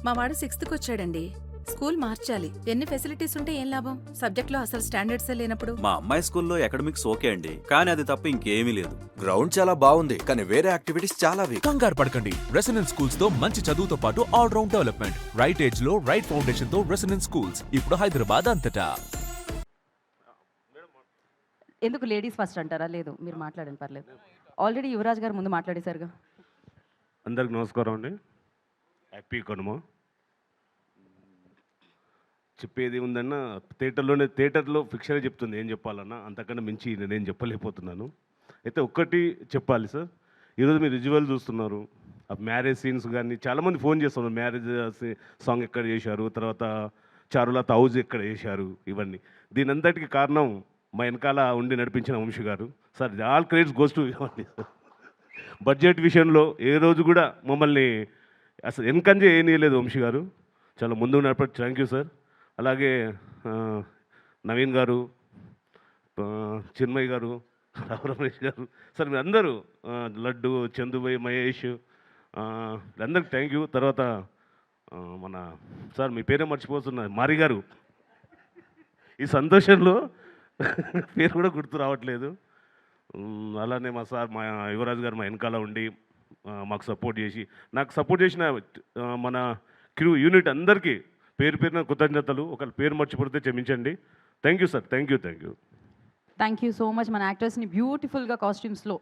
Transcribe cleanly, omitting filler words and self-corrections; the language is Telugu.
మా వాడు 6th వచ్చాడండి. స్కూల్ మార్చాలి. ఎన్ని ఫెసిలిటీస్ ఉంటే ఏం లాభం? సబ్జెక్ట్లో అసలు స్టాండర్డ్సే లేనప్పుడు. మా అమ్మాయి స్కూల్లో అకాడమిక్స్ ఓకే అండి, కానీ అది తప్ప ఇంకేమీ లేదు. గ్రౌండ్ చాలా బాగుంది, కానీ వేరే యాక్టివిటీస్ చాలా వీక్. కంగారు పడకండి. రెసిడెన్స్ స్కూల్స్ తో మంచి చదువుతో పాటు all round development. Right age లో రైట్ ఫౌండేషన్ తో రెసిడెన్స్ స్కూల్స్ ఇప్పుడు హైదరాబాద్ అంతటా. ఎందుకు లేడీస్ ఫస్ట్ అంటారా? లేదు, మీరు మాట్లాడండి, పర్లేదు. ఆల్రెడీ యువరాజ్ గారు ముందు మాట్లాడేశారుగా. అందరికి నమస్కారం అండి. హ్యాపీ కనుమ. చెప్పేది ఉందన్నా థియేటర్లో ఫిక్షన్ చెప్తుంది ఏం చెప్పాలన్నా, అంతకన్నా మించి నేను చెప్పలేకపోతున్నాను. అయితే ఒక్కటి చెప్పాలి సార్, ఈరోజు మీరు విజువల్ చూస్తున్నారు, ఆ మ్యారేజ్ సీన్స్ కానీ చాలామంది ఫోన్ చేస్తున్నారు, మ్యారేజ్ సాంగ్ ఎక్కడ చేశారు, తర్వాత చారులత హౌజ్ ఎక్కడ చేశారు, ఇవన్నీ. దీని అంతటికి కారణం మా వెనకాల ఉండి నడిపించిన వంశీ గారు sir. All credits goes to ఇవ్వండి సార్. బడ్జెట్ విషయంలో ఏ రోజు కూడా మమ్మల్ని అసలు వెనకంజే ఏనీయలేదు వంశీ గారు, చాలా ముందు నడిపి. Thank you sir. అలాగే నవీన్ గారు, చిన్మయ్ గారు, రమేష్ గారు సార్, మీరు అందరూ, లడ్డు, చందుబాయ్, మహేష్, అందరికి థ్యాంక్ యూ. తర్వాత మన సార్ మీ పేరే మర్చిపోతున్నా, మారి గారు. ఈ సంతోషంలో పేరు కూడా గుర్తు రావట్లేదు. అలానే మా సార్, మా యువరాజ్ గారు మా వెనకాల ఉండి మాకు సపోర్ట్ చేసి, నాకు సపోర్ట్ చేసిన మన క్రూ యూనిట్ అందరికీ పేరు పేరున కృతజ్ఞతలు. ఒకళ్ళ పేరు మర్చిపోతే క్షమించండి. Thank you sir. Thank you. Thank you so much. మన యాక్టర్స్ని బ్యూటిఫుల్గా కాస్ట్యూమ్స్లో